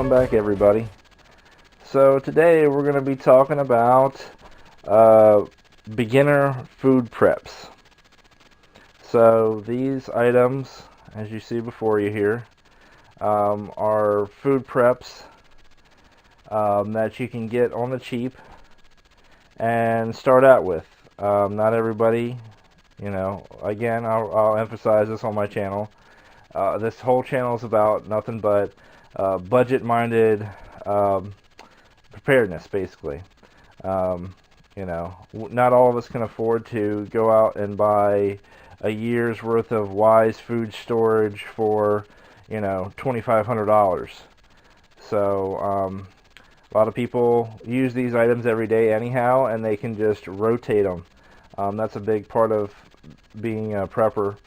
welcome back everybody. So today we're going to be talking about beginner food preps. So these items, as you see before you here, are food preps that you can get on the cheap and start out with. Not everybody, again, I'll emphasize this on my channel. This whole channel is about nothing but budget-minded preparedness, basically. Not all of us can afford to go out and buy a year's worth of Wise food storage for, $2,500. So a lot of people use these items every day anyhow, and they can just rotate them. That's a big part of being a prepper,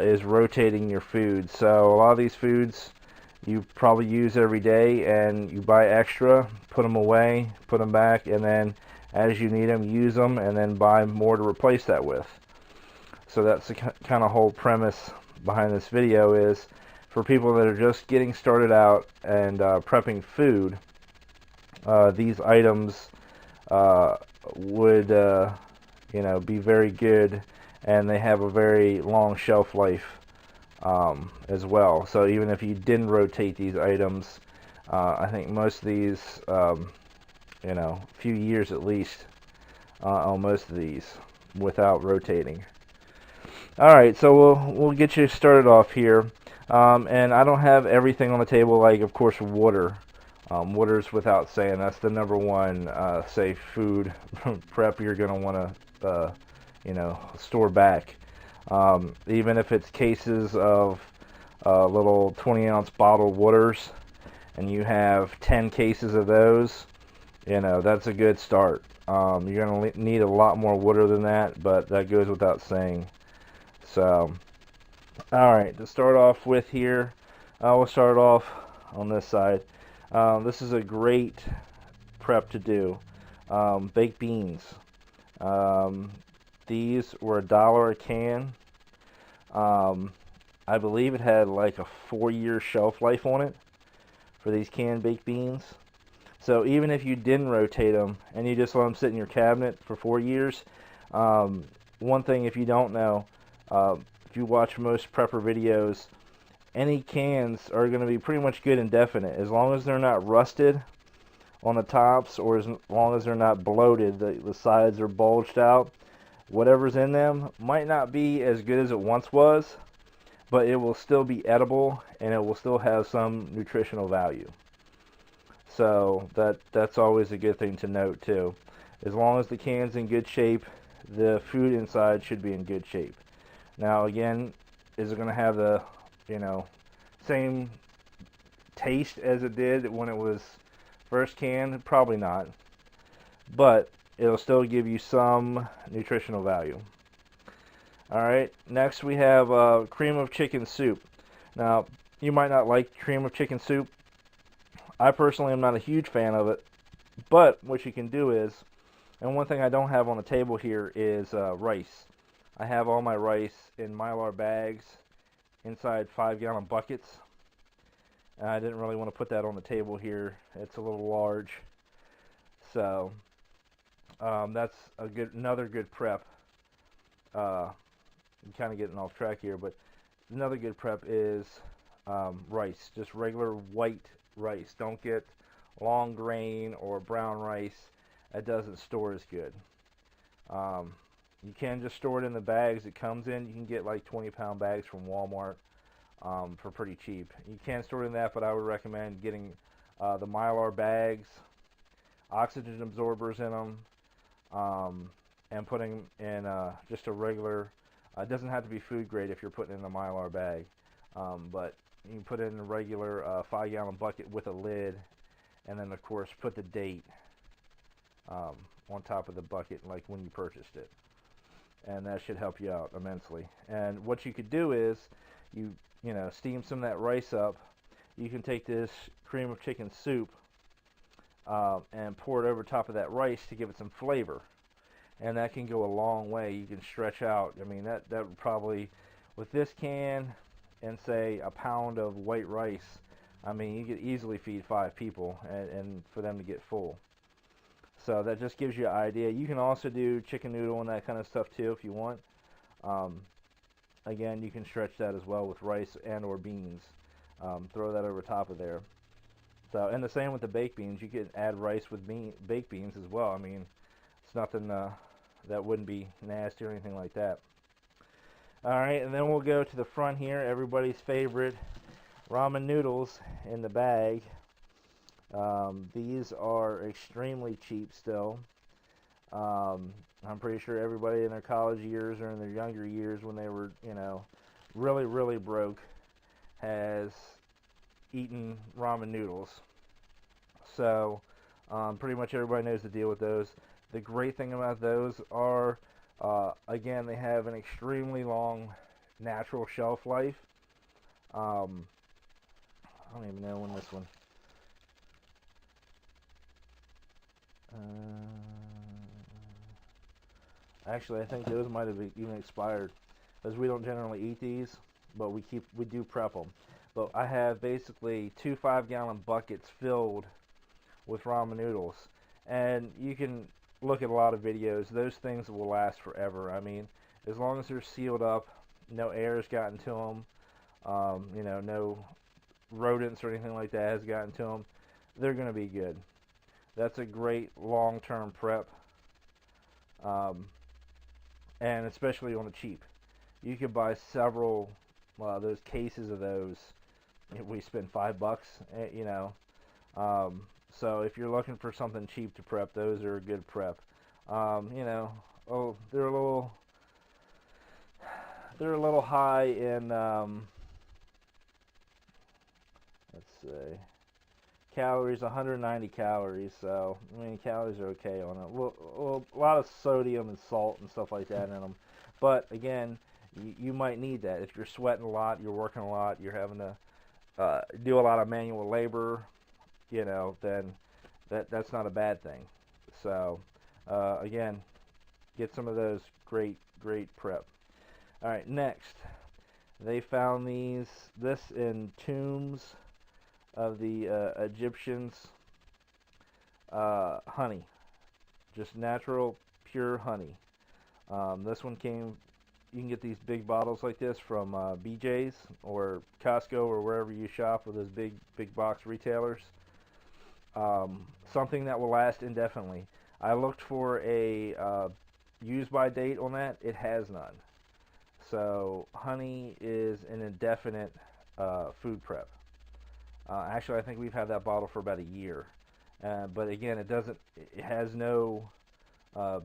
is rotating your food. So a lot of these foods you probably use every day, and you buy extra, put them away, put them back, and then as you need them, use them, and then buy more to replace that with. So that's the kind of whole premise behind this video, is for people that are just getting started out and prepping food. These items would be very good, and they have a very long shelf life as well. So even if you didn't rotate these items, I think most of these, few years at least on most of these without rotating. Alright, so we'll get you started off here. And I don't have everything on the table, like of course water. Water's without saying, that's the number one safe food prep you're going to want to store back. Even if it's cases of little 20-ounce bottled waters, and you have 10 cases of those, that's a good start. You're going to need a lot more water than that, but that goes without saying. So, alright, to start off with here, we'll start off on this side. This is a great prep to do. Baked beans. These were $1 a can. I believe it had like a 4-year shelf life on it for these canned baked beans. So even if you didn't rotate them and you just let them sit in your cabinet for 4 years, one thing, if you don't know, if you watch most prepper videos, any cans are going to be pretty much good indefinite, as long as they're not rusted on the tops, or as long as they're not bloated, the sides are bulged out. Whatever's in them might not be as good as it once was, but it will still be edible, and it will still have some nutritional value. So that's always a good thing to note too. As long as the can's in good shape, the food inside should be in good shape. Now again, is it going to have the same taste as it did when it was first canned? Probably not, but it'll still give you some nutritional value. Alright, next we have cream of chicken soup. Now, you might not like cream of chicken soup. I personally am not a huge fan of it, but what you can do is, and one thing I don't have on the table here is rice. I have all my rice in Mylar bags inside 5-gallon buckets. And I didn't really want to put that on the table here. It's a little large. So that's another good prep. I'm kind of getting off track here, but another good prep is rice. Just regular white rice. Don't get long grain or brown rice. That doesn't store as good. You can just store it in the bags it comes in. You can get like 20-pound bags from Walmart for pretty cheap. You can store it in that, but I would recommend getting the Mylar bags, oxygen absorbers in them, and putting in just a regular, it doesn't have to be food grade if you're putting in a Mylar bag, but you can put it in a regular 5-gallon bucket with a lid, and then of course put the date on top of the bucket like when you purchased it. And that should help you out immensely. And what you could do is you steam some of that rice up. You can take this cream of chicken soup and pour it over top of that rice to give it some flavor, and that can go a long way. You can stretch out. I mean, that would probably, with this can and say a pound of white rice, I mean, you could easily feed 5 people and for them to get full. So that just gives you an idea. You can also do chicken noodle and that kind of stuff too if you want. Um, Again, you can stretch that as well with rice and or beans. Throw that over top of there. So, and the same with the baked beans. You can add rice with baked beans as well. I mean, it's nothing that wouldn't be nasty or anything like that. Alright, and then we'll go to the front here. Everybody's favorite ramen noodles in the bag. These are extremely cheap still. I'm pretty sure everybody in their college years or in their younger years when they were, you know, really, really broke has eaten ramen noodles. So, pretty much everybody knows the deal with those. The great thing about those are, again, they have an extremely long natural shelf life. I don't even know when this one. Actually, I think those might have even expired, because we don't generally eat these, but we do prep them. But I have basically 2 5-gallon buckets filled with ramen noodles, and you can look at a lot of videos. Those things will last forever. I mean, as long as they're sealed up, no air has gotten to them, you know, no rodents or anything like that has gotten to them, they're going to be good. That's a great long-term prep, and especially on the cheap. You could buy several those cases of those. We spend $5, you know. So if you're looking for something cheap to prep, those are a good prep. You know, they're a little high in let's see, calories, 190 calories. So I mean, calories are okay on it. Well, a lot of sodium and salt and stuff like that in them. But again, you might need that if you're sweating a lot, you're working a lot, you're having to do a lot of manual labor. You know, then that's not a bad thing. So again, get some of those. Great prep. All right, next, they found this in tombs of the Egyptians. Honey, just natural, pure honey. This one came. You can get these big bottles like this from BJ's or Costco or wherever you shop with those big box retailers. Something that will last indefinitely. I looked for a use by date on that. It has none. So honey is an indefinite food prep. Actually, I think we've had that bottle for about a year. But again, it has no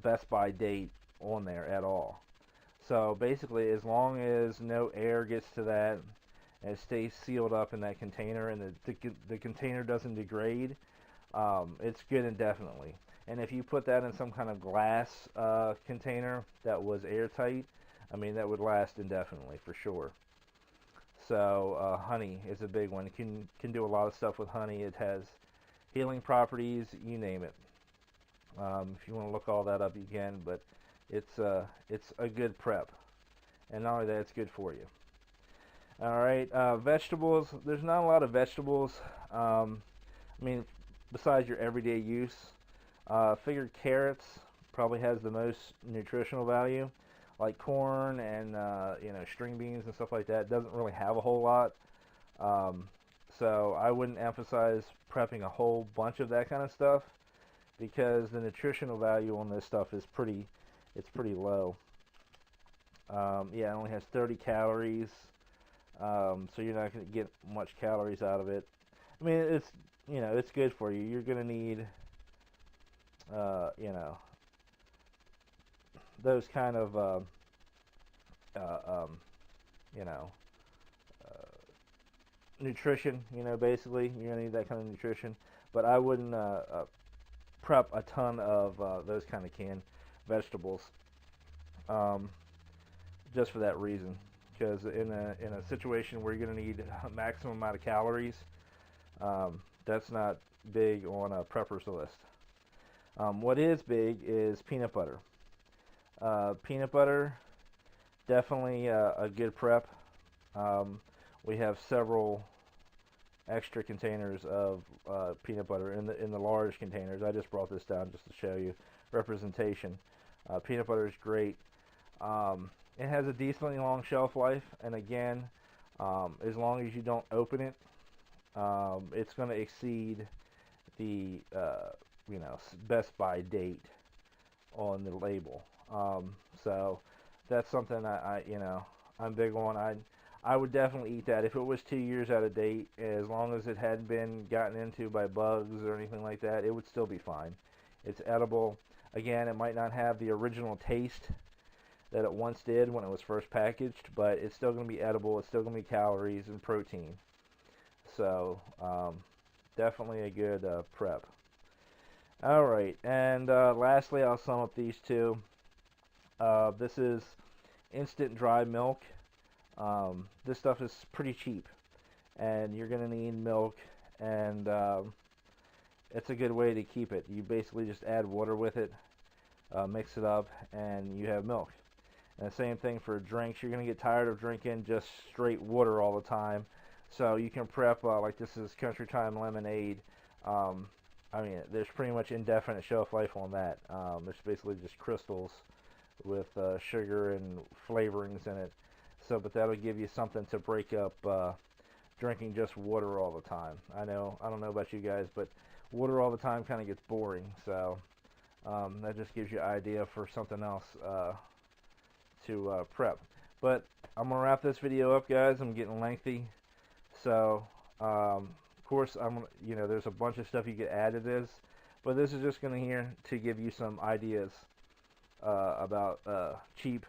best by date on there at all. So basically, as long as no air gets to that and it stays sealed up in that container and the container doesn't degrade, it's good indefinitely. And if you put that in some kind of glass container that was airtight, I mean, that would last indefinitely for sure. So honey is a big one. You can do a lot of stuff with honey. It has healing properties, you name it. If you want to look all that up, you can. But it's a good prep, and not only that, it's good for you. All right, vegetables. There's not a lot of vegetables. I mean, besides your everyday use, figured carrots probably has the most nutritional value. Like corn and you know, string beans and stuff like that doesn't really have a whole lot. So I wouldn't emphasize prepping a whole bunch of that kind of stuff, because the nutritional value on this stuff is pretty low. Yeah, it only has 30 calories, so you're not going to get much calories out of it. I mean, it's, you know, it's good for you. You're going to need you know, those kind of you know, nutrition. You know, basically you're gonna need that kind of nutrition. But I wouldn't prep a ton of those kind of canned vegetables, just for that reason. Because in a situation where you're gonna need a maximum amount of calories, that's not big on a prepper's list. What is big is peanut butter. Peanut butter, definitely a good prep. We have several extra containers of peanut butter in the large containers. I just brought this down just to show you representation. Peanut butter is great. It has a decently long shelf life, and again, as long as you don't open it, it's going to exceed the best by date on the label. So that's something I'm big on. I would definitely eat that if it was 2 years out of date. As long as it hadn't been gotten into by bugs or anything like that, it would still be fine. It's edible. Again, it might not have the original taste that it once did when it was first packaged, but it's still going to be edible. It's still going to be calories and protein. So definitely a good prep. Alright, and lastly, I'll sum up these two. This is instant dry milk. This stuff is pretty cheap, and you're going to need milk, and it's a good way to keep it. You basically just add water with it, mix it up, and you have milk. And the same thing for drinks. You're going to get tired of drinking just straight water all the time, so you can prep, like this is Country Time lemonade. I mean, there's pretty much indefinite shelf life on that. It's basically just crystals with sugar and flavorings in it. So, but that'll give you something to break up drinking just water all the time. I don't know about you guys, but water all the time kind of gets boring. So that just gives you an idea for something else to prep. But I'm gonna wrap this video up, guys. I'm getting lengthy, so of course there's a bunch of stuff you could add to this, but this is just gonna here to give you some ideas about cheap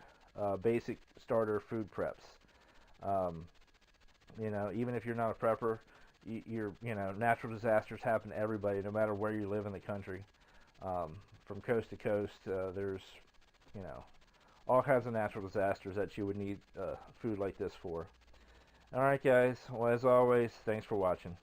basic starter food preps. Even if you're not a prepper, natural disasters happen to everybody, no matter where you live in the country. From coast to coast, there's all kinds of natural disasters that you would need food like this for. Alright guys, well, as always, thanks for watching.